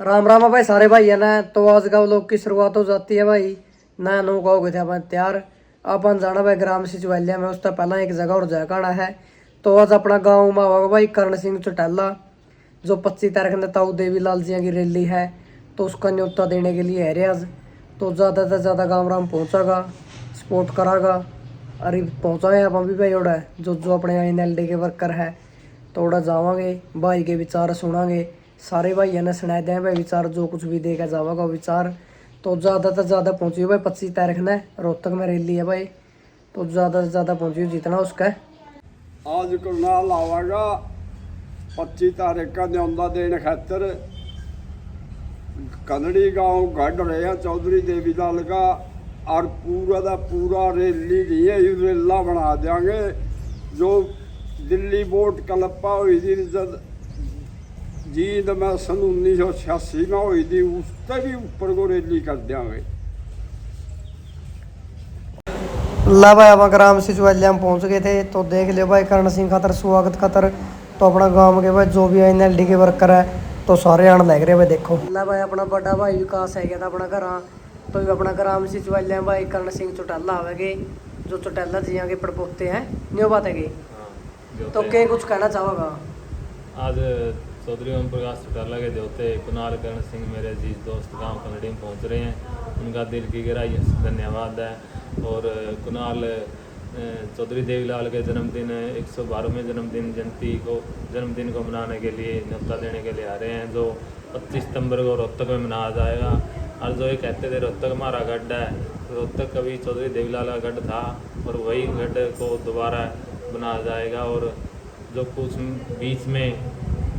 राम राम है भाई सारे भाई है ना। तो आज का व्लॉग की शुरुआत हो जाती है भाई। नया नो हो गए थे अपन तैयार। अपन जाना भाई ग्राम सिचवालिया में, उससे पहला एक जगह और जगह काड़ा है। तो आज अपना गाँव में होगा भाई कर्ण सिंह चौटाला, जो 25 तारीख ने ताऊ देवी लाल जी की रैली है, तो उसका न्योता देने के लिए है रे आज। तो ज़्यादा से ज़्यादा गाँव राम पहुँचागा, सपोर्ट करागा। अरे पहुँचा है अपन भी भाई उड़ा जो जो अपने NLD के वर्कर है। तो उड़ा जावांगे, भाई के विचार सुनांगे। सारे भाई ने सुना दें भाई विचार, जो कुछ भी देगा जावागा विचार। तो ज़्यादा से ज़्यादा पहुँचियो भाई 25 तारीख ने रोहतक में रैली है भाई। तो ज़्यादा से ज़्यादा पहुँचियो जितना उसका है। आज करनाल आवागा 25 तारीख का न्योंदा देने खातर कनड़ी गांव गढ़ रहे हैं चौधरी देवीलाल का। और पूरा का पूरा रैली नहीं है, रेला बना देंगे। जो दिल्ली बोर्ड कलप्पा हुई थी जब जींद में सन 1986 में हुई थी, उससे भी ऊपर को रैली कर देंगे। ला भाई अब ग्राम सिचवालिया में पहुँच गए थे। तो देख लियो भाई कर्ण सिंह खातर स्वागत खातर तो अपना गांव के भाई जो भी NLD के वर्कर है तो सारे आने लग रहे भाई। देखो ला भाई अपना बड़ा भाई विकास है गया था अपना घर। तो अपना ग्राम सिचवालिया में भाई कर्ण सिंह चौटाला आवेगे, जो चौटाला जी के पड़पोते हैं न्यू बात है। तो क्या कुछ कहना चाहोगा? आज चौधरी ओम प्रकाश चौटाला के देवते कुणाल कर्ण सिंह मेरे अजीज दोस्त गांव कनड़ी में पहुंच रहे हैं। उनका दिल की गहराई से धन्यवाद है। और कुणाल चौधरी देवीलाल के जन्मदिन 112वें जन्मदिन को मनाने के लिए न्योता देने के लिए आ रहे हैं, जो 25 सितंबर को रोहतक में मनाया जाएगा। और जो ये कहते थे रोहतक हमारा गढ़ है, रोहतक कभी चौधरी देवीलाल का गढ़ था और वही गढ़ को दोबारा बनाया जाएगा। और जो कुछ बीच में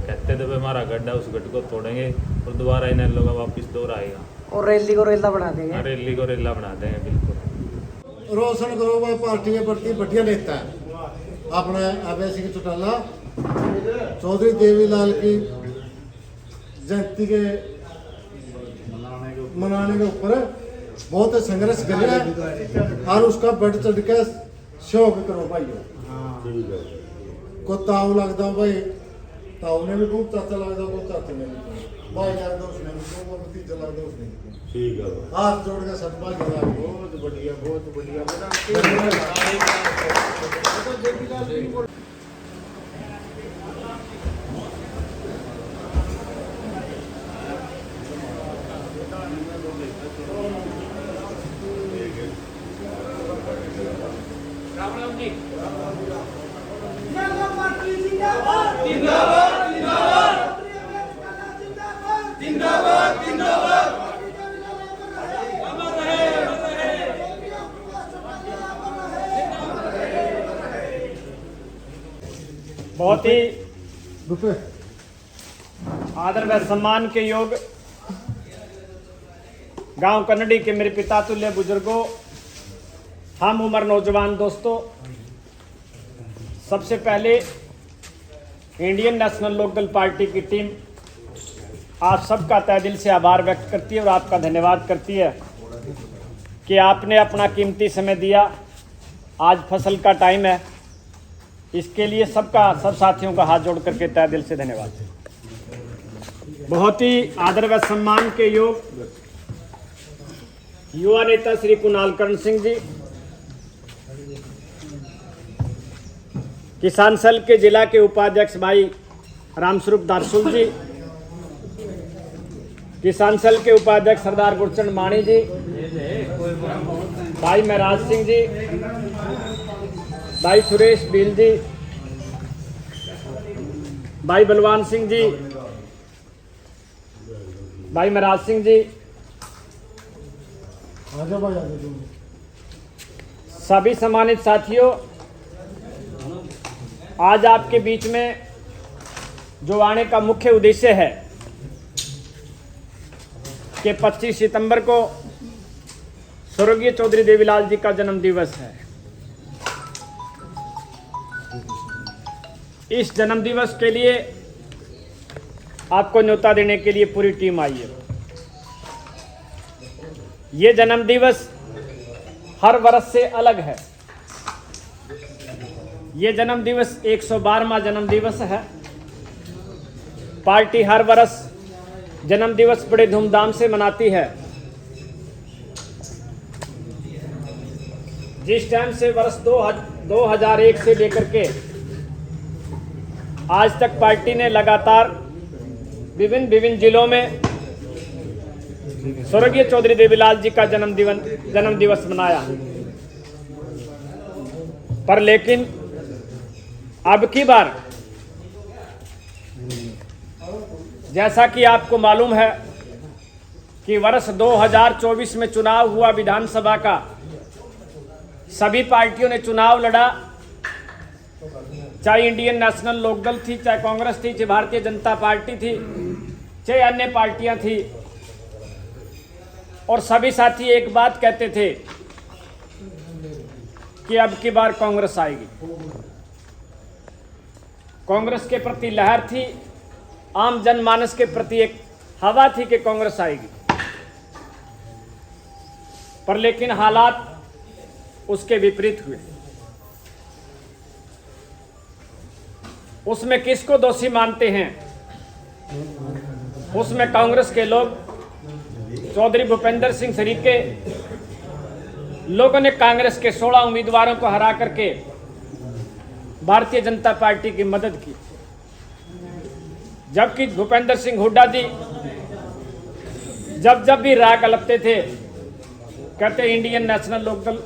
कहते थे हमारा गढ़ है, उस गढ़ को तोड़ेंगे और दोबारा इन्हें लोग वापस दोहराएगा और रैली को रेला बना देंगे। रैली को रेला बना देंगे बिल्कुल। रोशन करो भाई, पार्टी के प्रति बढ़िया नेता है अपने अभय सिंह चौटाला। चौधरी देवीलाल की जयंती के मनाने के ऊपर बहुत संघर्ष कर रहा है और उसका बढ़ चढ़ के शौक करो भाई। को ताऊ लगता भाई, ताऊ ने भी खूब चाचा लगता, को चाचा ने भी भाई लगता, उसने भी को भतीजा लगता, उसने भी। ठीक है, हाथ जोड़ के सब भाई बहुत बढ़िया, बहुत बढ़िया। राम राम जी। बहुत ही आदर व सम्मान के योग गांव कन्नड़ी के मेरे पिता तुल्य बुजुर्गों, हम उम्र नौजवान दोस्तों, सबसे पहले इंडियन नेशनल लोकदल पार्टी की टीम आप सबका तहे दिल से आभार व्यक्त करती है और आपका धन्यवाद करती है कि आपने अपना कीमती समय दिया। आज फसल का टाइम है, इसके लिए सब साथियों का हाथ जोड़ करके तहे दिल से धन्यवाद। बहुत ही आदर व सम्मान के योग युवा नेता श्री कुणाल कर्ण सिंह जी, किसान सेल के जिला के उपाध्यक्ष भाई रामस्वरूप दारसुल जी, किसान सेल के उपाध्यक्ष सरदार गुरचंद माणी जी, भाई महराज सिंह जी, भाई सुरेश भील जी, भाई बलवान सिंह जी, भाई महराज सिंह जी, सभी सम्मानित साथियों, आज आपके बीच में जो आने का मुख्य उद्देश्य है कि 25 सितंबर को स्वर्गीय चौधरी देवीलाल जी का जन्म दिवस है। इस जन्म दिवस के लिए आपको न्योता देने के लिए पूरी टीम आई है। ये जन्म दिवस हर वर्ष से अलग है। ये जन्म दिवस 112वां जन्म दिवस है। पार्टी हर वर्ष जन्मदिवस बड़े धूमधाम से मनाती है। जिस टाइम से वर्ष 2001 से लेकर के आज तक पार्टी ने लगातार विभिन्न जिलों में स्वर्गीय चौधरी देवीलाल जी का जन्म दिवस मनाया, पर लेकिन अब की बार जैसा कि आपको मालूम है कि वर्ष 2024 में चुनाव हुआ विधानसभा का, सभी पार्टियों ने चुनाव लड़ा, चाहे इंडियन नेशनल लोकदल थी, चाहे कांग्रेस थी, चाहे भारतीय जनता पार्टी थी, चाहे अन्य पार्टियां थी, और सभी साथी एक बात कहते थे कि अब की बार कांग्रेस आएगी। कांग्रेस के प्रति लहर थी, आम जनमानस के प्रति एक हवा थी कि कांग्रेस आएगी, पर लेकिन हालात उसके विपरीत हुए। उसमें किसको दोषी मानते हैं? उसमें कांग्रेस के लोग, चौधरी भूपेंद्र सिंह सरीके लोगों ने कांग्रेस के 16 उम्मीदवारों को हरा करके भारतीय जनता पार्टी की मदद की, जबकि भूपेंद्र सिंह हुड्डा जी जब भी राग अलपते थे कहते Indian National Lok Dal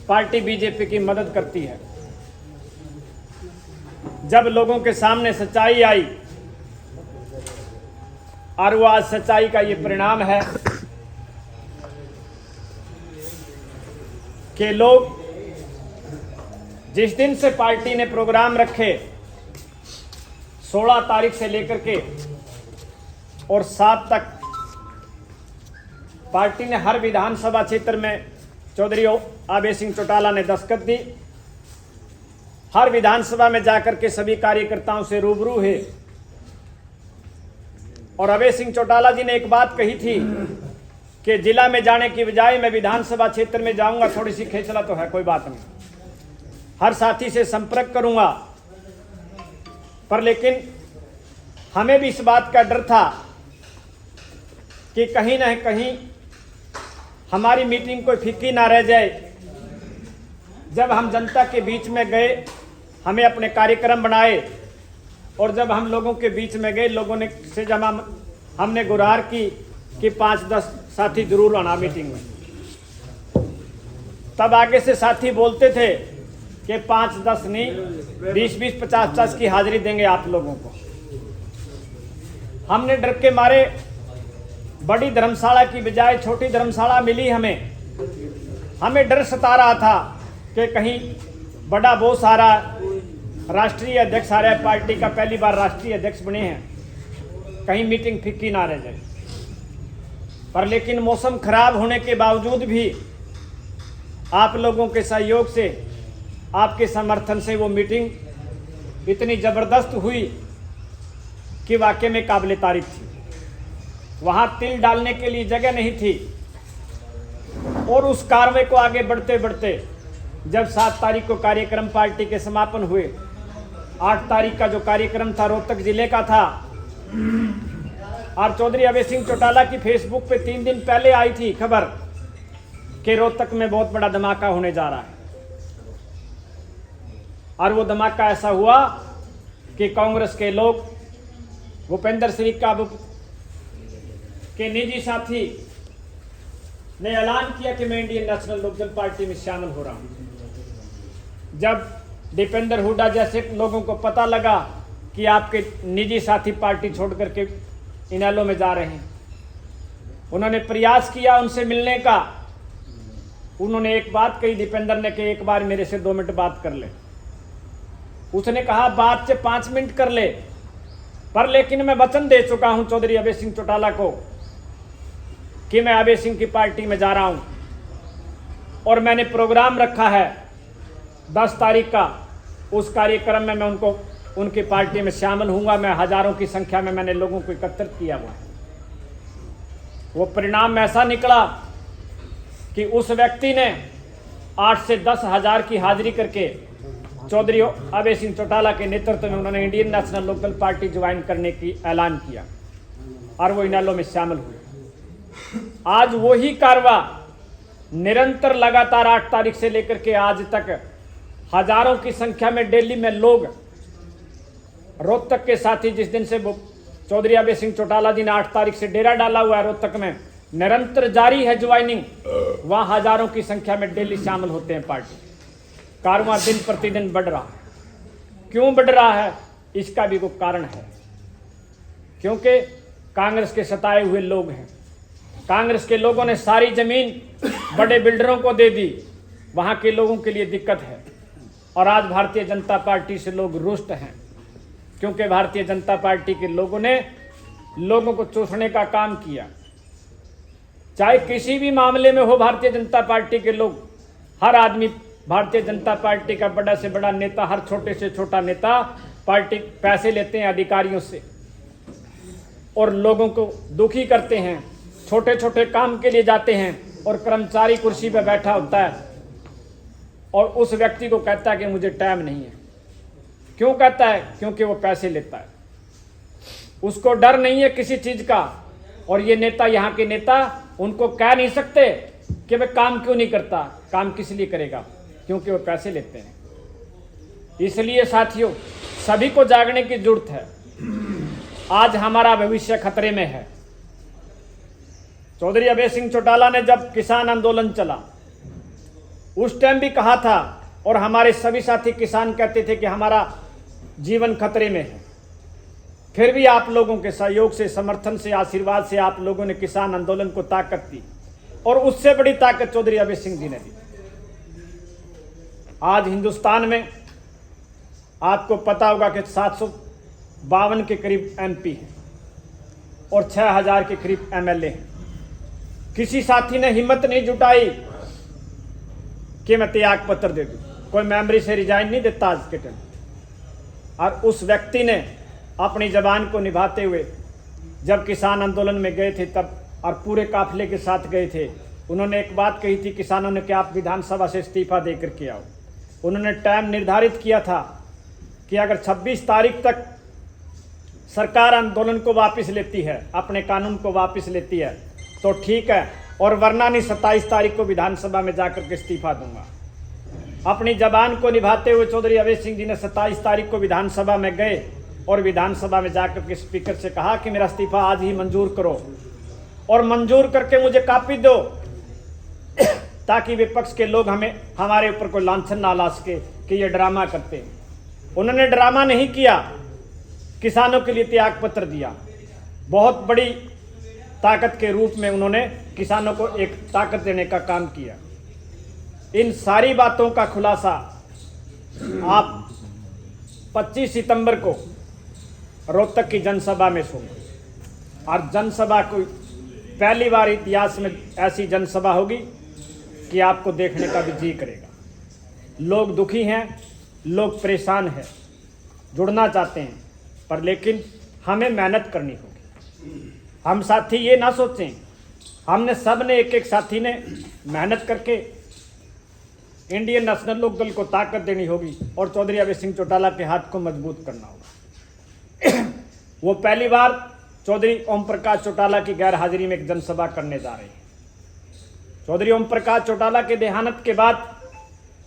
party BJP की मदद करती है। जब लोगों के सामने सच्चाई आई और वो आज सच्चाई का ये परिणाम है कि लोग जिस दिन से पार्टी ने प्रोग्राम रखे 16 तारीख से लेकर के और 7 तक पार्टी ने हर विधानसभा क्षेत्र में चौधरी आबे सिंह चौटाला ने दस्तखत दी। हर विधानसभा में जाकर के सभी कार्यकर्ताओं से रूबरू हुए और आबे सिंह चौटाला जी ने एक बात कही थी कि जिला में जाने की बजाय मैं विधानसभा क्षेत्र में जाऊंगा, थोड़ी सी खेचला तो है, कोई बात नहीं, हर साथी से संपर्क करूंगा। पर लेकिन हमें भी इस बात का डर था कि कहीं ना कहीं हमारी मीटिंग कोई फीकी ना रह जाए। जब हम जनता के बीच में गए, हमें अपने कार्यक्रम बनाए और जब हम लोगों के बीच में गए, लोगों ने से जब हमने गुहार की कि 5-10 साथी जरूर आना मीटिंग में, तब आगे से साथी बोलते थे कि 5-10 नहीं, 20-20, 50-50 की हाजिरी देंगे आप लोगों को। हमने डर के मारे बड़ी धर्मशाला की बजाय छोटी धर्मशाला मिली हमें डर सता रहा था कि कहीं बड़ा बॉस आ रहा, राष्ट्रीय अध्यक्ष आ रहा है, पार्टी का पहली बार राष्ट्रीय अध्यक्ष बने हैं, कहीं मीटिंग फिक्की ना रह जाए। पर लेकिन मौसम खराब होने के बावजूद भी आप लोगों के सहयोग से, आपके समर्थन से वो मीटिंग इतनी ज़बरदस्त हुई कि वाकई में काबिल तारीफ थी। वहाँ तिल डालने के लिए जगह नहीं थी और उस कार्रवाई को आगे बढ़ते बढ़ते जब 7 तारीख को कार्यक्रम पार्टी के समापन हुए, 8 तारीख का जो कार्यक्रम था रोहतक जिले का था और चौधरी आबे सिंह चौटाला की फेसबुक पे 3 दिन पहले आई थी खबर कि रोहतक में बहुत बड़ा धमाका होने जा रहा है। और वो धमाका ऐसा हुआ कि कांग्रेस के लोग भूपेंद्र सिंह के निजी साथी ने ऐलान किया कि मैं इंडियन नेशनल लोकदल पार्टी में शामिल हो रहा हूं। जब दीपेंद्र हुड्डा जैसे लोगों को पता लगा कि आपके निजी साथी पार्टी छोड़ करके इनेलो में जा रहे हैं, उन्होंने प्रयास किया उनसे मिलने का। उन्होंने एक बात कही दीपेंद्र ने कि एक बार मेरे से 2 मिनट बात कर ले। उसने कहा बात से 5 मिनट कर ले, पर लेकिन मैं वचन दे चुका हूं चौधरी आबे सिंह चौटाला को कि मैं आबे सिंह की पार्टी में जा रहा हूं और मैंने प्रोग्राम रखा है 10 तारीख का। उस कार्यक्रम में मैं उनकी पार्टी में शामिल हूंगा। मैं हजारों की संख्या में मैंने लोगों को एकत्रित किया हुआ है। वो परिणाम ऐसा निकला कि उस व्यक्ति ने 8 से 10 हज़ार की हाजिरी करके चौधरी आबे सिंह चौटाला के नेतृत्व में उन्होंने Indian National Lok Dal party join करने की ऐलान किया। और वो इनेलो में शामिल हुए। आज वही कारवा निरंतर लगातार 8 तारीख से लेकर के आज तक हजारों की संख्या में दिल्ली में लोग रोहतक के साथी, जिस दिन से चौधरी अभय सिंह चौटाला जी ने 8 तारीख से डेरा डाला हुआ है रोहतक में, निरंतर जारी है ज्वाइनिंग। वहां हजारों की संख्या में डेली शामिल होते हैं पार्टी। कारवां दिन प्रतिदिन बढ़ रहा है। क्यों बढ़ रहा है, इसका भी कोई कारण है, क्योंकि कांग्रेस के सताए हुए लोग हैं। कांग्रेस के लोगों ने सारी जमीन बड़े बिल्डरों को दे दी, वहां के लोगों के लिए दिक्कत है। और आज भारतीय जनता पार्टी से लोग रुष्ट हैं, क्योंकि भारतीय जनता पार्टी के लोगों ने लोगों को चूसने का काम किया। चाहे किसी भी मामले में हो, भारतीय जनता पार्टी के लोग, हर आदमी भारतीय जनता पार्टी का बड़ा से बड़ा नेता, हर छोटे से छोटा नेता पार्टी पैसे लेते हैं अधिकारियों से और लोगों को दुखी करते हैं। छोटे छोटे काम के लिए जाते हैं और कर्मचारी कुर्सी पर बैठा होता है और उस व्यक्ति को कहता है कि मुझे टाइम नहीं है। क्यों कहता है? क्योंकि वो पैसे लेता है, उसको डर नहीं है किसी चीज का। और ये नेता, यहाँ के नेता, उनको कह नहीं सकते कि मैं काम क्यों नहीं करता। काम किस लिए करेगा? क्योंकि वो पैसे लेते हैं। इसलिए साथियों, सभी को जागने की जरूरत है। आज हमारा भविष्य खतरे में है। चौधरी अभय सिंह चौटाला ने जब किसान आंदोलन चला, उस टाइम भी कहा था, और हमारे सभी साथी किसान कहते थे कि हमारा जीवन खतरे में है। फिर भी आप लोगों के सहयोग से, समर्थन से, आशीर्वाद से आप लोगों ने किसान आंदोलन को ताकत दी, और उससे बड़ी ताकत चौधरी अभय सिंह जी ने दी। आज हिंदुस्तान में आपको पता होगा कि 752 के करीब एमपी हैं और 6000 के करीब एमएलए हैं। किसी साथी ने हिम्मत नहीं जुटाई कि मैं त्याग पत्र दे दूं। कोई मेंबरी से रिजाइन नहीं देता आज के टाइम। और उस व्यक्ति ने अपनी जबान को निभाते हुए जब किसान आंदोलन में गए थे तब, और पूरे काफिले के साथ गए थे, उन्होंने एक बात कही थी किसानों ने कि आप विधानसभा से इस्तीफा दे करके आओ। उन्होंने टाइम निर्धारित किया था कि अगर 26 तारीख तक सरकार आंदोलन को वापस लेती है, अपने कानून को वापस लेती है तो ठीक है, और वरना नहीं 27 तारीख को विधानसभा में जाकर के इस्तीफा दूंगा। अपनी जबान को निभाते हुए चौधरी अभय सिंह जी ने 27 तारीख को विधानसभा में गए और विधानसभा में जाकर के स्पीकर से कहा कि मेरा इस्तीफा आज ही मंजूर करो, और मंजूर करके मुझे कॉपी दो, ताकि विपक्ष के लोग हमारे ऊपर कोई लांछन ना ला सके कि ये ड्रामा करते हैं। उन्होंने ड्रामा नहीं किया, किसानों के लिए त्याग पत्र दिया। बहुत बड़ी ताकत के रूप में उन्होंने किसानों को एक ताकत देने का काम किया। इन सारी बातों का खुलासा आप 25 सितंबर को रोहतक की जनसभा में सुनो। और जनसभा को पहली बार इतिहास में ऐसी जनसभा होगी कि आपको देखने का भी जी करेगा। लोग दुखी हैं, लोग परेशान हैं, जुड़ना चाहते हैं, पर लेकिन हमें मेहनत करनी होगी। हम साथी ये ना सोचें, हमने सब ने, एक एक साथी ने मेहनत करके इंडियन नेशनल लोक दल को ताकत देनी होगी और चौधरी अभय सिंह चौटाला के हाथ को मजबूत करना होगा। वो पहली बार चौधरी ओम प्रकाश चौटाला की गैर हाजिरी में एक जनसभा करने जा रहे हैं। चौधरी ओम प्रकाश चौटाला के देहांत के बाद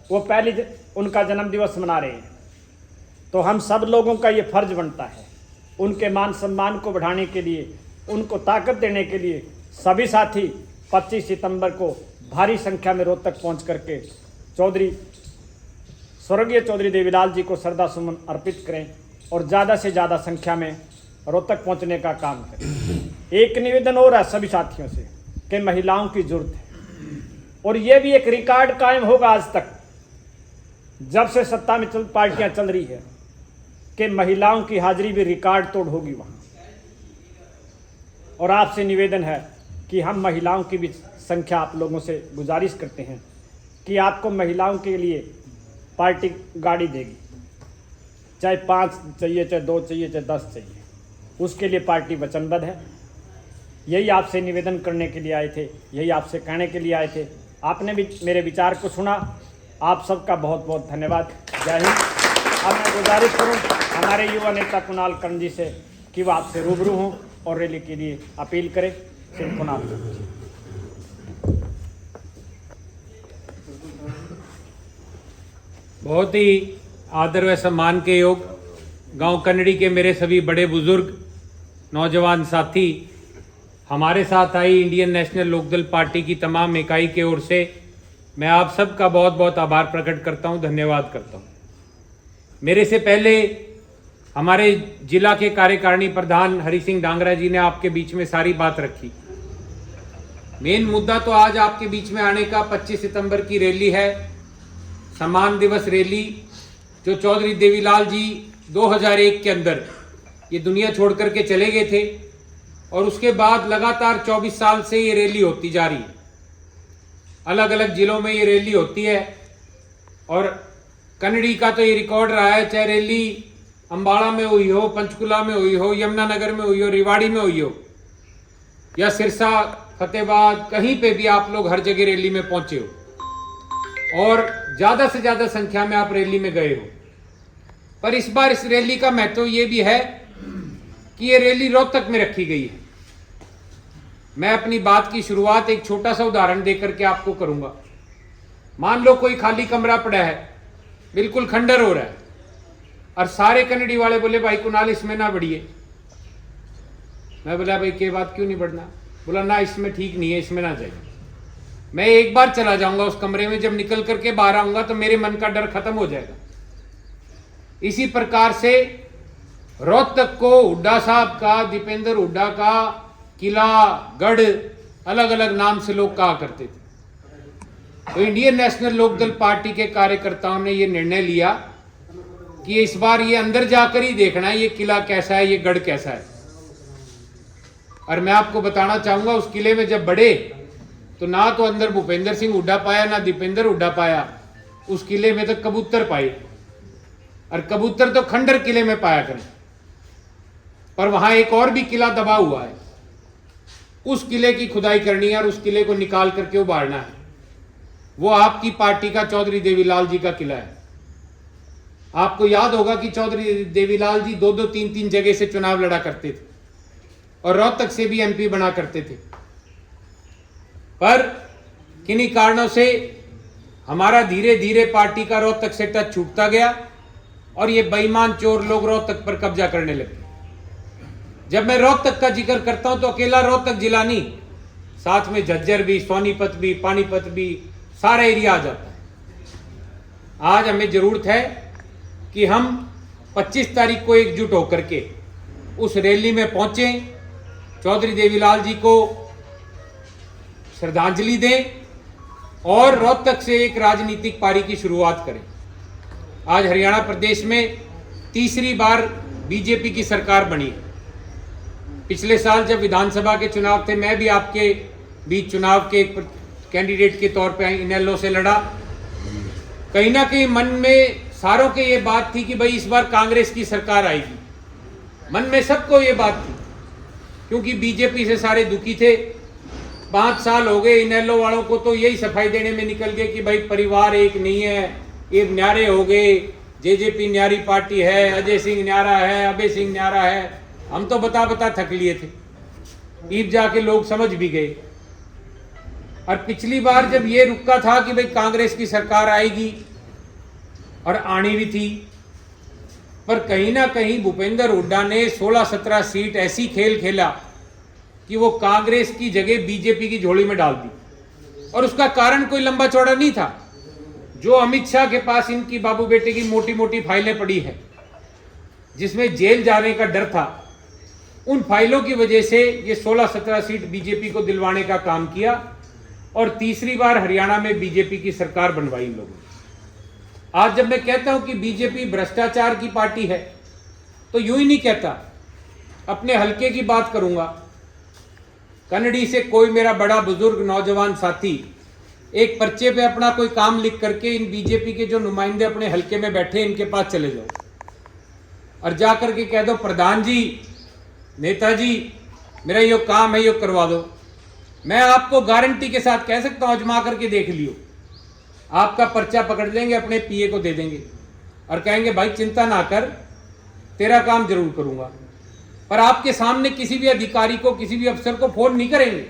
वो पहली उनका जन्म दिवस मना रहे हैं। तो हम सब लोगों का ये फर्ज बनता है, उनके मान सम्मान को बढ़ाने के लिए, उनको ताकत देने के लिए सभी साथी 25 सितंबर को भारी संख्या में रोहतक पहुंच करके स्वर्गीय चौधरी देवीलाल जी को श्रद्धा सुमन अर्पित करें और ज़्यादा से ज़्यादा संख्या में रोहतक पहुंचने का काम करें। एक निवेदन और है सभी साथियों से कि महिलाओं की जरूरत है, और ये भी एक रिकॉर्ड कायम होगा आज तक जब से सत्ता में पार्टियां चल रही है कि महिलाओं की हाजिरी भी रिकॉर्ड तोड़ होगी वहां। और आपसे निवेदन है कि हम महिलाओं की भी संख्या आप लोगों से गुजारिश करते हैं कि आपको महिलाओं के लिए पार्टी गाड़ी देगी, चाहे 5 चाहिए, चाहे 2 चाहिए, चाहे 10 चाहिए, उसके लिए पार्टी वचनबद्ध है। यही आपसे निवेदन करने के लिए आए थे, यही आपसे कहने के लिए आए थे। आपने भी मेरे विचार को सुना, आप सबका बहुत बहुत धन्यवाद। जय हिंद। अब मैं गुजारिश करूं हमारे युवा नेता कुणाल कर्ण जी से कि वो आपसे रूबरू हों और रैली के लिए अपील करें। श्री कुणाल। बहुत ही आदर व सम्मान के योग गांव कन्नड़ी के मेरे सभी बड़े बुजुर्ग, नौजवान साथी, हमारे साथ आई इंडियन नेशनल लोकदल पार्टी की तमाम इकाई की ओर से मैं आप सबका बहुत बहुत आभार प्रकट करता हूं, धन्यवाद करता हूं। मेरे से पहले हमारे जिला के कार्यकारिणी प्रधान हरि सिंह डांगरा जी ने आपके बीच में सारी बात रखी। मेन मुद्दा तो आज आपके बीच में आने का 25 सितंबर की रैली है, सम्मान दिवस रैली, जो चौधरी देवीलाल जी 2001 के अंदर ये दुनिया छोड़ करके चले गए थे और उसके बाद लगातार 24 साल से ये रैली होती जा रही है। अलग अलग जिलों में ये रैली होती है और कन्नड़ी का तो ये रिकॉर्ड रहा है, चाहे रैली अम्बाड़ा में हुई हो, पंचकुला में हुई हो, यमुनानगर में हुई हो, रेवाड़ी में हुई हो या सिरसा, फतेहाबाद, कहीं पे भी आप लोग हर जगह रैली में पहुंचे हो और ज्यादा से ज्यादा संख्या में आप रैली में गए हो। पर इस बार इस रैली का महत्व ये भी है कि ये रैली रोहतक में रखी गई है। मैं अपनी बात की शुरुआत एक छोटा सा उदाहरण देकर के आपको करूंगा। मान लो कोई खाली कमरा पड़ा है, बिल्कुल खंडर हो रहा है और सारे कन्नड़ी वाले बोले भाई कुणाल इसमें ना बढ़िए। मैं बोला भाई के बात क्यों नहीं बढ़ना? बोला ना इसमें ठीक नहीं है, इसमें ना जाइए। मैं एक बार चला जाऊंगा उस कमरे में, जब निकल करके बाहर आऊंगा तो मेरे मन का डर खत्म हो जाएगा। इसी प्रकार से रोहतक को हुड्डा साहब का, दीपेंद्र हुड्डा का किला, गढ़, अलग अलग नाम से लोग कहा करते थे। तो इंडियन नेशनल लोकदल पार्टी के कार्यकर्ताओं ने यह निर्णय लिया कि इस बार ये अंदर जाकर ही देखना है ये किला कैसा है, ये गढ़ कैसा है। और मैं आपको बताना चाहूंगा उस किले में जब बढ़े तो ना तो अंदर भूपेंद्र सिंह हुड्डा पाया, ना दीपेंद्र हुड्डा पाया। उस किले में तो कबूतर पाए और कबूतर तो खंडर किले में पाया करें। पर वहां एक और भी किला दबा हुआ है, उस किले की खुदाई करनी है और उस किले को निकाल करके उबारना है। वो आपकी पार्टी का चौधरी देवीलाल जी का किला है। आपको याद होगा कि चौधरी देवीलाल जी 2-2, 3-3 जगह से चुनाव लड़ा करते थे और रोहतक से भी एमपी बना करते थे। पर किन्हीं कारणों से हमारा धीरे धीरे पार्टी का रोहतक से टच छूटता गया और ये बेईमान चोर लोग रोहतक पर कब्जा करने लगे। जब मैं रोहतक का जिक्र करता हूं तो अकेला रोहतक जिला नहीं, साथ में झज्जर भी, सोनीपत भी, पानीपत भी, सारा एरिया आ जाता है। आज हमें जरूरत है कि हम 25 तारीख को एकजुट होकर के उस रैली में पहुंचे, चौधरी देवीलाल जी को श्रद्धांजलि दें और रोहतक से एक राजनीतिक पारी की शुरुआत करें। आज हरियाणा प्रदेश में तीसरी बार बीजेपी की सरकार बनी। पिछले साल जब विधानसभा के चुनाव थे, मैं भी आपके बीच चुनाव के एक कैंडिडेट के तौर पे इनेलो से लड़ा। कहीं ना कहीं मन में सारों के ये बात थी कि भाई इस बार कांग्रेस की सरकार आएगी। मन में सबको ये बात थी क्योंकि बीजेपी से सारे दुखी थे। 5 साल हो गए, इनेलो वालों को तो यही सफाई देने में निकल गए कि भाई परिवार एक नहीं है, ये न्यारे हो गए, जेजेपी न्यारी पार्टी है, अजय सिंह न्यारा है, अभय सिंह न्यारा है। हम तो बता बता थक लिए थे, ईब जाके लोग समझ भी गए। और पिछली बार जब ये रुका था कि भाई कांग्रेस की सरकार आएगी और आनी भी थी, पर कहीं ना कहीं भूपेंद्र हुड्डा ने 16-17 सीट ऐसी खेल खेला कि वो कांग्रेस की जगह बीजेपी की झोली में डाल दी। और उसका कारण कोई लंबा चौड़ा नहीं था। जो अमित शाह के पास इनकी बाबू बेटे की मोटी मोटी फाइलें पड़ी है, जिसमें जेल जाने का डर था, उन फाइलों की वजह से ये 16-17 सीट बीजेपी को दिलवाने का काम किया और तीसरी बार हरियाणा में बीजेपी की सरकार बनवाई इन लोगों ने। आज जब मैं कहता हूं कि बीजेपी भ्रष्टाचार की पार्टी है तो यूं ही नहीं कहता, अपने हलके की बात करूंगा। कन्नड़ी से कोई मेरा बड़ा बुजुर्ग नौजवान साथी एक पर्चे पे अपना कोई काम लिख करके इन बीजेपी के जो नुमाइंदे अपने हलके में बैठे इनके पास चले जाओ और जा करके कह दो प्रधान जी, नेताजी, मेरा यो काम है, यो करवा दो। मैं आपको गारंटी के साथ कह सकता हूं, आजमा करके देख लियो, आपका पर्चा पकड़ लेंगे, अपने पीए को दे देंगे और कहेंगे भाई चिंता ना कर, तेरा काम जरूर करूंगा। पर आपके सामने किसी भी अधिकारी को, किसी भी अफसर को फोन नहीं करेंगे,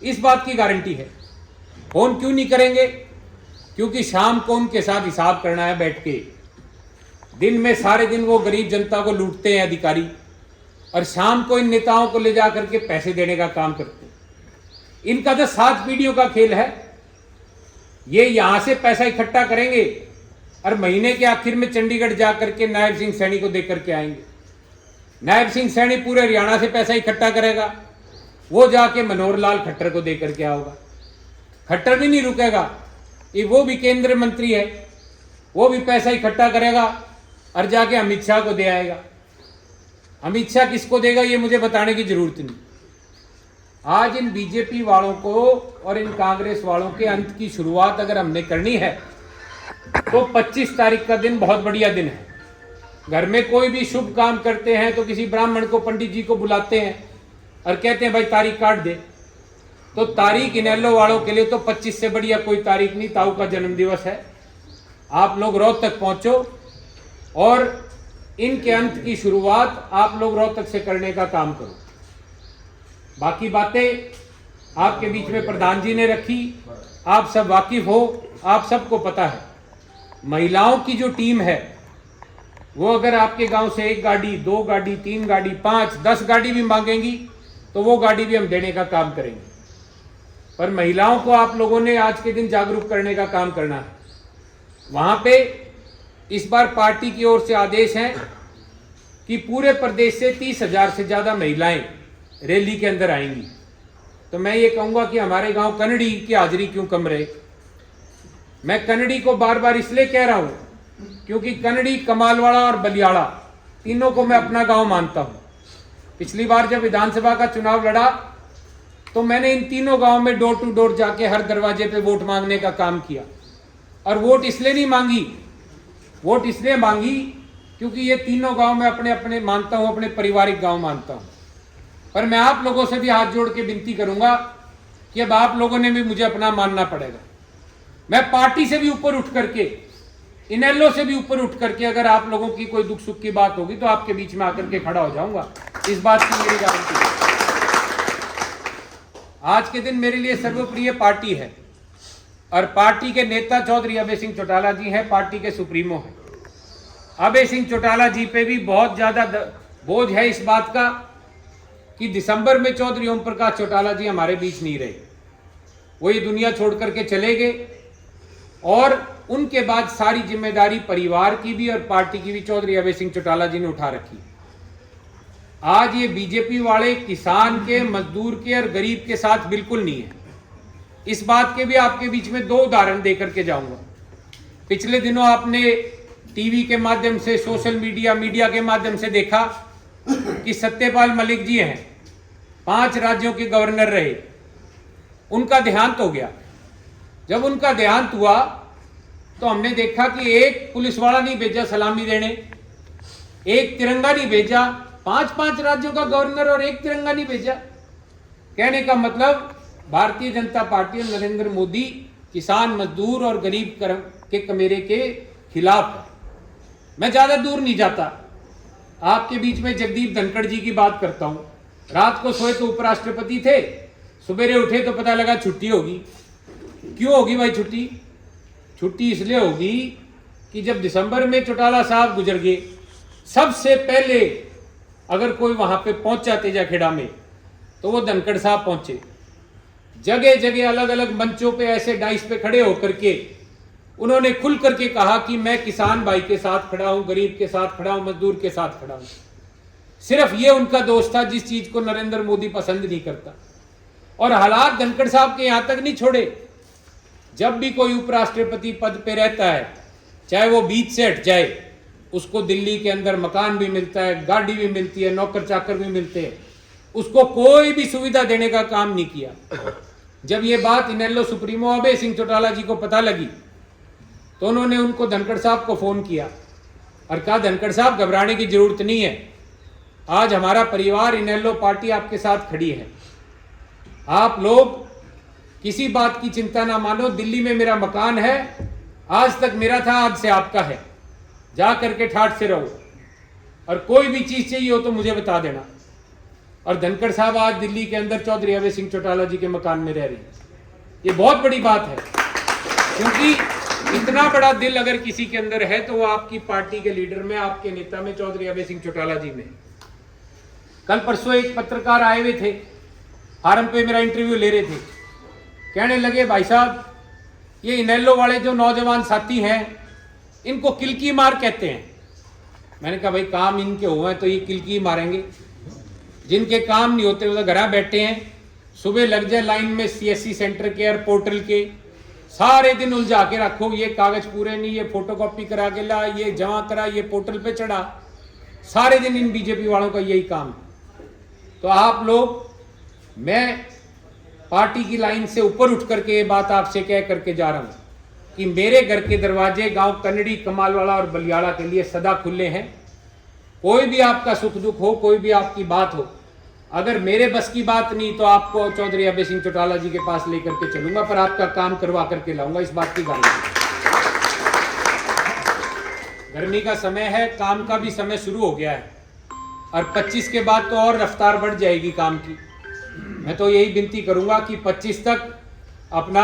इस बात की गारंटी है। फोन क्यों नहीं करेंगे? क्योंकि शाम को उनके साथ हिसाब करना है बैठ के। दिन में सारे दिन वो गरीब जनता को लूटते हैं अधिकारी, और शाम को इन नेताओं को ले जा करके पैसे देने का काम करते हैं। इनका तो 7 पीढ़ियों का खेल है। ये यहां से पैसा इकट्ठा करेंगे और महीने के आखिर में चंडीगढ़ जाकर के नायब सिंह सैनी को देकर के आएंगे। नायब सिंह सैनी पूरे हरियाणा से पैसा इकट्ठा करेगा, वो जाके मनोहर लाल खट्टर को देकर के आओगा। खट्टर भी नहीं रुकेगा, ये वो भी केंद्रीय मंत्री है, वो भी पैसा इकट्ठा करेगा और जाके अमित शाह को दे आएगा। अमित शाह किसको देगा ये मुझे बताने की जरूरत नहीं। आज इन बीजेपी वालों को और इन कांग्रेस वालों के अंत की शुरुआत अगर हमने करनी है तो 25 तारीख का दिन बहुत बढ़िया दिन है। घर में कोई भी शुभ काम करते हैं तो किसी ब्राह्मण को, पंडित जी को बुलाते हैं और कहते हैं भाई तारीख काट दे। तो तारीख इनेलो वालों के लिए तो 25 से बढ़िया कोई तारीख नहीं। ताऊ का जन्मदिवस है। आप लोग रोहतक पहुंचो और इनके अंत की शुरुआत आप लोग रोहतक से करने का काम करो। बाकी बातें आपके बीच में प्रधान जी ने रखी, आप सब वाकिफ हो, आप सबको पता है। महिलाओं की जो टीम है वो अगर आपके गांव से 1 गाड़ी, 2 गाड़ी, 3 गाड़ी, 5, 10 गाड़ी भी मांगेंगी तो वो गाड़ी भी हम देने का काम करेंगे। पर महिलाओं को आप लोगों ने आज के दिन जागरूक करने का काम करना है। वहां पे इस बार पार्टी की ओर से आदेश है कि पूरे प्रदेश से 30,000 से ज्यादा महिलाएं रैली के अंदर आएंगी। तो मैं ये कहूंगा कि हमारे गांव कनड़ी की हाजिरी क्यों कम रहे। मैं कनड़ी को बार बार इसलिए कह रहा हूं क्योंकि कनड़ी, कमालवाड़ा और बलियाड़ा तीनों को मैं अपना गांव मानता हूं। पिछली बार जब विधानसभा का चुनाव लड़ा तो मैंने इन तीनों गांव में डोर टू डोर जाके हर दरवाजे पे वोट मांगने का काम किया। और वोट इसलिए नहीं मांगी, वोट इसलिए मांगी क्योंकि ये तीनों गांव में अपने अपने मानता हूं, अपने पारिवारिक गांव मानता हूं। पर मैं आप लोगों से भी हाथ जोड़ के विनती करूंगा कि अब आप लोगों ने भी मुझे अपना मानना पड़ेगा। मैं पार्टी से भी ऊपर उठ करके, इनेलो से भी ऊपर उठ करके अगर आप लोगों की कोई दुख सुख की बात होगी तो आपके बीच में आकर के खड़ा हो जाऊंगा। इस बात की मेरी गारंटी है। आज के दिन मेरे लिए सर्वप्रिय पार्टी है और पार्टी के नेता चौधरी अभय सिंह चौटाला जी हैं, पार्टी के सुप्रीमो हैं। अभय सिंह चौटाला जी पे भी बहुत ज्यादा बोझ है इस बात का कि दिसंबर में चौधरी ओम प्रकाश चौटाला जी हमारे बीच नहीं रहे। वो ये दुनिया छोड़ करके चले गए और उनके बाद सारी जिम्मेदारी परिवार की भी और पार्टी की भी चौधरी अभय सिंह चौटाला जी ने उठा रखी। आज ये बीजेपी वाले किसान के, मजदूर के और गरीब के साथ बिल्कुल नहीं है। इस बात के भी आपके बीच में 2 उदाहरण देकर के जाऊंगा। पिछले दिनों आपने टीवी के माध्यम से, सोशल मीडिया के माध्यम से देखा कि सत्यपाल मलिक जी हैं, 5 राज्यों के गवर्नर रहे, उनका देहांत हो गया। जब उनका देहांत हुआ तो हमने देखा कि एक पुलिस वाला नहीं भेजा सलामी देने, एक तिरंगा नहीं भेजा, 5-5 राज्यों का गवर्नर और एक तिरंगा नहीं भेजा। कहने का मतलब भारतीय जनता पार्टी और नरेंद्र मोदी किसान, मजदूर और गरीब के कमेरे के खिलाफ है। मैं ज्यादा दूर नहीं जाता, आपके बीच में जगदीप धनखड़ जी की बात करता हूं। रात को सोए तो उपराष्ट्रपति थे, सवेरे उठे तो पता लगा छुट्टी होगी। क्यों होगी भाई छुट्टी? छुट्टी इसलिए होगी कि जब दिसंबर में चौटाला साहब गुजर गए, सबसे पहले अगर कोई वहां पे पहुंचा तेजाखेड़ा में तो वो धनखड़ साहब पहुंचे। जगह जगह अलग अलग मंचों पे ऐसे डाइस पे खड़े होकर के उन्होंने खुल करके कहा कि मैं किसान भाई के साथ खड़ा हूं, गरीब के साथ खड़ा हूं, मजदूर के साथ खड़ा हूं। सिर्फ ये उनका दोष था जिस चीज को नरेंद्र मोदी पसंद नहीं करता। और हालात धनखड़ साहब के यहां तक नहीं छोड़े, जब भी कोई उपराष्ट्रपति पद पे रहता है, चाहे वो बीच से हट जाए, उसको दिल्ली के अंदर मकान भी मिलता है, गाड़ी भी मिलती है, नौकर चाकर भी मिलते हैं, उसको कोई भी सुविधा देने का काम नहीं किया। जब ये बात इनेलो सुप्रीमो अभय सिंह चौटाला जी को पता लगी तो उन्होंने उनको धनखड़ साहब को फोन किया और कहा धनखड़ साहब घबराने की जरूरत नहीं है, आज हमारा परिवार इनेलो पार्टी आपके साथ खड़ी है, आप लोग किसी बात की चिंता ना मानो, दिल्ली में मेरा मकान है, आज तक मेरा था, आज से आपका है, जा करके ठाठ से रहो और कोई भी चीज चाहिए हो तो मुझे बता देना। और धनखड़ साहब आज दिल्ली के अंदर चौधरी अभय सिंह चौटाला जी के मकान में रह रही है। ये बहुत बड़ी बात है, क्योंकि इतना बड़ा दिल अगर किसी के अंदर है तो वो आपकी पार्टी के लीडर में, आपके नेता में, चौधरी अभय सिंह चौटाला जी में। कल परसों एक पत्रकार आए हुए थे, फार्म पे मेरा इंटरव्यू ले रहे थे, कहने लगे भाई साहब ये इनेलो वाले जो नौजवान साथी हैं इनको किलकी मार कहते हैं। मैंने कहा भाई काम इनके हुए हैं तो ये किलकी मारेंगे, जिनके काम नहीं होते वो तो घर बैठे हैं। सुबह लग जाए लाइन में CSC सेंटर के और पोर्टल के, सारे दिन उलझा के रखो, ये कागज पूरे नहीं, ये फोटोकॉपी करा के ला, ये जमा करा, ये पोर्टल पे चढ़ा, सारे दिन इन बीजेपी वालों का यही काम है। तो आप लोग, मैं पार्टी की लाइन से ऊपर उठ करके ये बात आपसे कह करके जा रहा हूं कि मेरे घर के दरवाजे गांव कन्नड़ी, कमालवाड़ा और बलियाड़ा के लिए सदा खुले हैं। कोई भी आपका सुख दुख हो, कोई भी आपकी बात हो, अगर मेरे बस की बात नहीं तो आपको चौधरी अभय सिंह चौटाला जी के पास लेकर के चलूंगा, पर आपका काम करवा करके लाऊंगा, इस बात की गारंटी। गर्मी का समय है, काम का भी समय शुरू हो गया है और 25 के बाद तो और रफ्तार बढ़ जाएगी काम की। मैं तो यही विनती करूंगा कि 25 तक अपना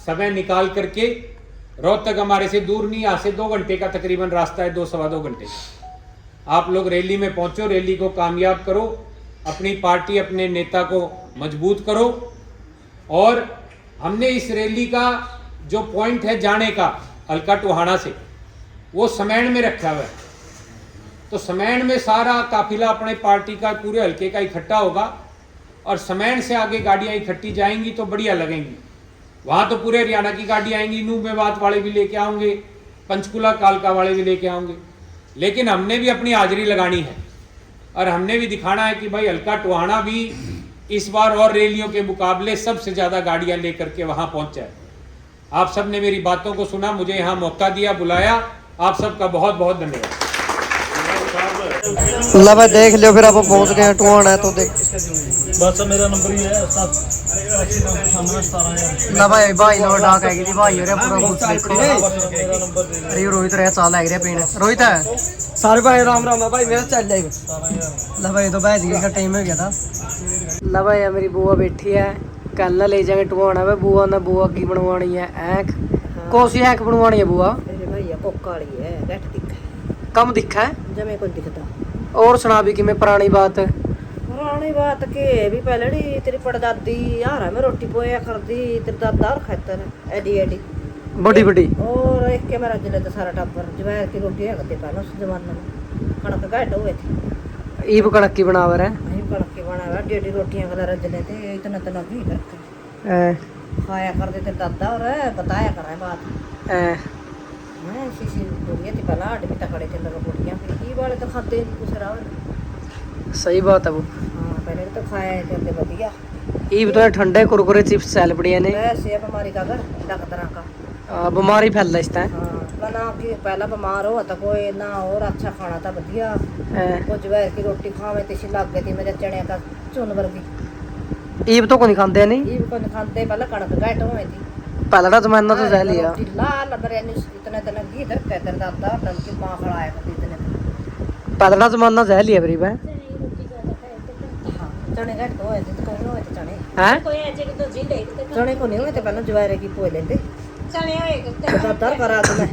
समय निकाल करके, रोहतक हमारे से दूर नहीं, यहाँ से 2 घंटे का तकरीबन रास्ता है, 2 सवा 2 घंटे। आप लोग रैली में पहुंचो, रैली को कामयाब करो, अपनी पार्टी, अपने नेता को मजबूत करो। और हमने इस रैली का जो पॉइंट है जाने का हल्का टोहाना से, वो समैण में रखा हुआ है। तो समैण में सारा काफिला अपने पार्टी का पूरे हल्के का इकट्ठा होगा और समैण से आगे गाड़ियां इकट्ठी जाएंगी तो बढ़िया लगेंगी। वहां तो पूरे हरियाणा की गाड़ी आएंगी, नूह मेवात वाले भी लेके आएंगे, पंचकुला कालका वाले भी लेके आएंगे, लेकिन हमने भी अपनी हाजिरी लगानी है और हमने भी दिखाना है कि भाई हल्का टोहाना भी इस बार और रैलियों के मुकाबले सबसे ज्यादा गाड़ियां लेकर के वहां पहुंचा है। आप सब ने मेरी बातों को सुना, मुझे यहाँ मौका दिया, बुलाया, आप सबका बहुत बहुत धन्यवाद। ला भाई देख लियो, फिर आप पहुंच गए हैं टोहाना, तो देख बस मेरा नंबर ही है 7 ला भाई भाई लो डाक है कि भाई रे पूरा कुछ देखो। मेरा नंबर अरे रोहित रे चाल लग रहा पीण, रोहित है सारे भाई राम राम है भाई, मेरा चल जाएगा। ला भाई तो भाई जी का टाइम हो गया था। ला भाई मेरी बुआ बैठी है, कल ना ले जाएंगे टोहाना। भाई बुआ ने बुआ की बनवानी है ऐंख, कौन सी ऐंख बनवानी है बुआ? भैया कोकाली है, घट दिखा है, कम दिखा है, जमे को दिखता। और सुना भी कि मैं पुरानी बात पुरानी बात के भी पहले तेरी पड़दादी यार में रोटी पोया कर दी, तेरे दादा और खैतर एडी एडी बड़ी बड़ी, और एक के मेरा जिले तो सारा टब्बर जवार की रोटी है करते पहले उस जमाने में कणक घट हुए थे। ईब कणक की बनावर है, वही कणक के बना हुआ डेढ़ी रोटियां का रजले थे, इतना तना घी करके खाया करते थे दादा और बताया करा बात। मैं शीशी दुनिया थी पहला आठ भी तकड़े थे रोटियां, फिर की वाले तो खाते नहीं कुछ रावल। सही बात है वो। हाँ पहले तो खाया करते बढ़िया। ईब तो ठंडे कुरकुरे चिप्स चल पड़ी ने, वैसे बीमारी का घर डॉक्टर का बीमारी फैल रहा है। हाँ ना कि पहला बीमार हो तो कोई ना और अच्छा खाना था बढ़िया, कुछ वैर की रोटी खावे तिशी लग गई थी मेरे चने का चुन वर्गी। ईब तो को नहीं खाते नहीं, ईब को नहीं खाते, पहले कणक घट हुई थी, पहला जमाना तो सह लिया। लाल बिरयानी इतने इतने घी धर के तेरे दादा डंकी माँ खड़ाया करती इतने, पहला जमाना सह लिया मेरी बहन। चने घट तो हुए थे तो कहीं हुए थे चने हैं, चने को नहीं हुए थे, पहले ज्वारे की पोए लेते दादा करा तो मैं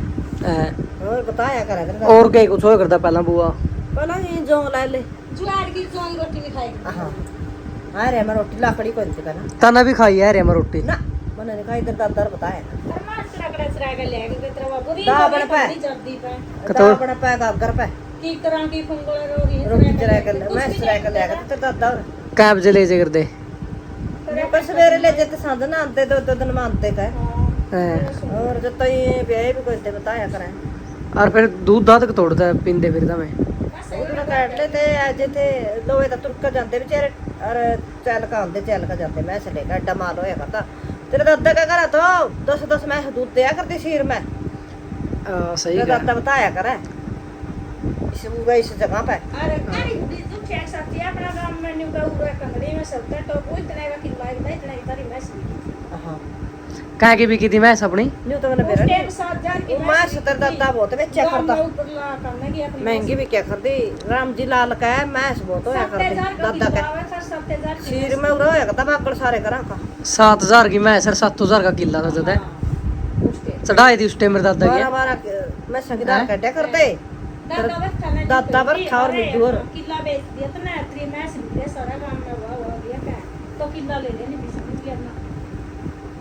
और बताया करा कर। और क्या कुछ हो करता पहला बुआ? पहला ये जो ला ले ज्वार की रोटी नहीं खाई। हाँ अरे मैं रोटी लाकड़ी को नहीं पहला तना भी खाई है रे मैं रोटी ना, मैंने नहीं खाई, इधर दादा बताया कतो अपने पैक घर पे की तरह की फंगोल रोगी रोटी चराया कर ले, मैं चराया कर लिया करते दादा और कैब जे ले जे कर दे। पर सवेरे ले जाते सांध ना आते दो दिन मानते का और जब तक ये ब्याह भी कोई बताया करें। और फिर दूध दाद तोड़ता है पींदे फिर मैं दूध काट लेते आज थे लोहे दा तुरक जाते बेचारे और चल का आंदे चल का जाते, मैं चले गड्ढा माल होया करता तेरे दादा का करा तो 10 मैं दूध दिया करती शीर में। सही तेरे दादा बताया करे इस जगह पे। अरे गाड़ी दूध फेंक सकती है अपना काम में न्यू का उड़ा कंगड़ी में सबका तो वो इतना का किलो है इतना तारी मैस। हां कह के बिकी थी भैंस अपनी? जो तो मैंने मेरा एक 7,000 की मैं 70 दादा बहुत बेचा करता ऊपर ला करने की अपनी महंगी भी क्या कर दी राम जी लाल का है मैस बहुत होया कर दी 7,000 का दादा का 7,000 सिर में उड़ा होया करता बाकड़ सारे करा का 7,000 की भैंस और 7,000 का किला था जद चढ़ाई थी उस टाइम मेरे दादा की। 12 मैं संगीदार कटे करते दादा पर था और मिट्टू और किला बेच दिया तो ना 3 मैच लिए सारा काम में हुआ दिया क्या तो किला ले लेने भी समझ गया ना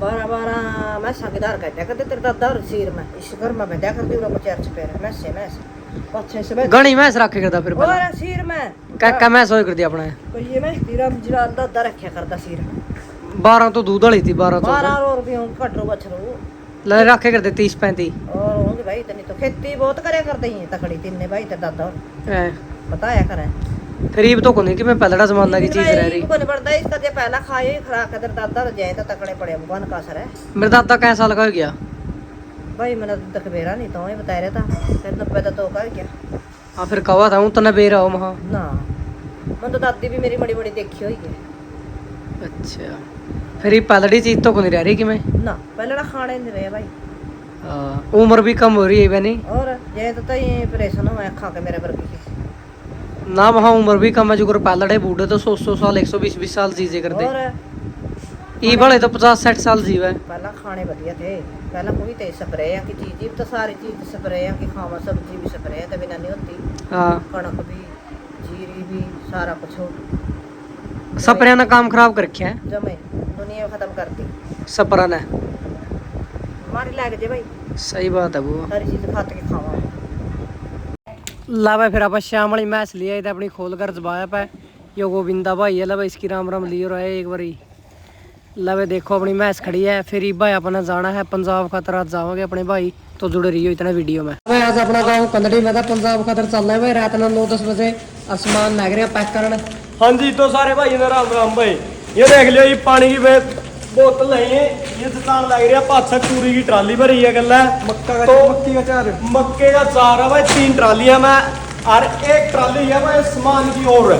12 मैं संगीदार कटे करते तेरे दादा और सिर में इस घर में बैठा करती उड़ा 50 पैर मैं से अच्छे से घनी भैंस रखे करता फिर और सिर में काका भैंस होई कर दिया अपने तो ये मैं राम जी लाल दादा रखा करता सिर 12 तो दूध वाली थी 12 तो 12 और भी कटरो बछरो ले रखे करते 30-35। और होंगे भाई इतनी तो खेती बहुत करे करते ही तकड़ी तिन्ने भाई ते दादा और ए, बताया करे गरीब तो को नहीं कि मैं पहला जमाना की चीज रह रही। को नहीं पड़ता इसका जे पहला खाए ही खराक है तेरे दादा और जाए तो तकड़े पड़े भगवान का असर है मेरे दादा कैसा साल का हो गया भाई मैंने तक बेरा नहीं तो ही बता रहा था फिर 90 तो का क्या हाँ फिर कवा था हूँ तो बेरा हो महा। ना मैं तो दादी भी मेरी बड़ी बड़ी देखी हुई है अच्छा फिर ये पलड़ी चीज तो को नहीं रह रही कि मैं ना पहले ना खाने नहीं रहे भाई उम्र भी कम हो रही है बनी और ये तो ये ऑपरेशन हुआ खा के मेरे वर्गी के ना वहाँ उम्र भी कम है जो पलड़े बूढ़े तो 100 साल 120 साल चीजें कर दे और ये बड़े तो 50-60 साल जीवे। पहला खाने बढ़िया थे पहला कोई ते स्प्रे की चीज तो सारी चीज स्प्रे की खावा सब्जी भी स्प्रे तो बिना नहीं होती हाँ कणक भी जीरी भी सारा कुछ हो सपरिया ने काम खराब कर रखे हैं जमे दुनिया खत्म करती सपरा ने। मारी लाग जे भाई सही बात है वो। सारी चीज खाते के खावा लावे फिर आप शाम वाली मैच लिया तो अपनी खोल कर जबाया पे यो गोविंदा भाई है ला इसकी राम राम लियो रहा है एक बारी लवे देखो अपनी मैच खड़ी है फिर भाई अपना जाना है पंजाब खातर आज जाओगे अपने भाई तो जुड़े रहियो इतना वीडियो में। मैं आज अपना गाँव कंदड़ी में था पंजाब खातर चलना है भाई रात में 9-10 बजे आसमान लग रहा पैक करना। हाँ जी तो सारे भाई ने राम राम भाई ये देख लियो ये पानी की बोतल नहीं है ये दुकान लग रही है 5-6 पूरी की ट्राली भरी है गल मक्के का चार है भाई 3 ट्रालियां मैं और एक ट्राली है भाई सामान की और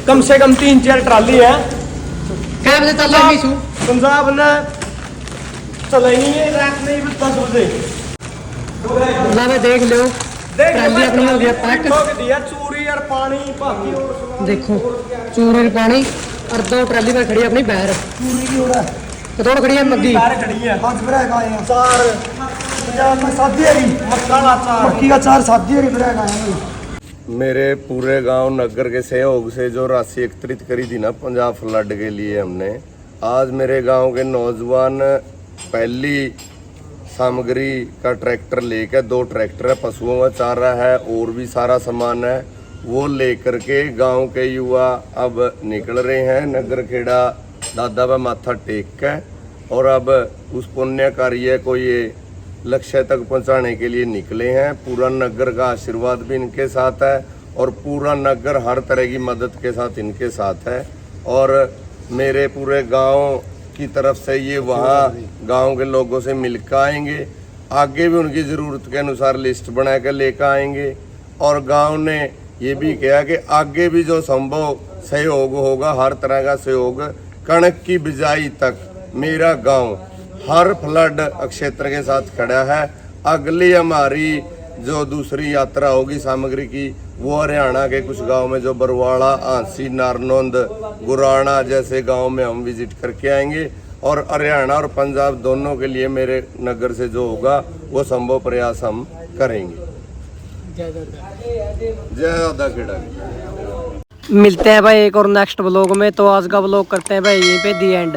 कम से कम 3-4 ट्राली है क्या बजे चल रही छू पंजाब ने चलाई है रात में 10 बजे लावे देख लो ट्राली अपनी हो गया पैक दिया चूरी और पानी बाकी और देखो चूर और पानी और 2 ट्राली में खड़ी है अपनी बहर पूरी की उड़ा कतौड़ खड़ी है मग्गी सारे खड़ी है आज ब्रेक आए हैं चार सादी हरी मक्का का चार मक्की का चार सादी हरी ब्रेक आए हैं मेरे पूरे गांव नगर के सहयोग से जो राशि एकत्रित करी थी ना पंजाब फ्लड के लिए हमने आज मेरे गांव के नौजवान पहली सामग्री का ट्रैक्टर लेकर 2 ट्रैक्टर है पशुओं का चारा है और भी सारा सामान है वो लेकर के गांव के युवा अब निकल रहे हैं नगर खेड़ा दादा पर माथा टेक कर और अब उस पुण्य कार्य को ये लक्ष्य तक पहुंचाने के लिए निकले हैं। पूरा नगर का आशीर्वाद भी इनके साथ है और पूरा नगर हर तरह की मदद के साथ इनके साथ है और मेरे पूरे गांव की तरफ से ये वहाँ गांव के लोगों से मिलकर आएंगे आगे भी उनकी ज़रूरत के अनुसार लिस्ट बना कर लेकर आएंगे और गांव ने ये भी कहा कि आगे भी जो संभव सहयोग होगा हर तरह का सहयोग कणक की बिजाई तक मेरा गांव हर फ्लड क्षेत्र के साथ खड़ा है। अगली हमारी जो दूसरी यात्रा होगी सामग्री की वो हरियाणा के कुछ गांव में जो बरवाड़ा आंसी नारनौंद गुराना जैसे गांव में हम विजिट करके आएंगे और हरियाणा और पंजाब दोनों के लिए मेरे नगर से जो होगा वो संभव प्रयास हम करेंगे। जय दादा खेड़ा। मिलते हैं भाई एक और नेक्स्ट व्लॉग में। तो आज का व्लॉग करते हैं भाई यहीं पे दी एंड।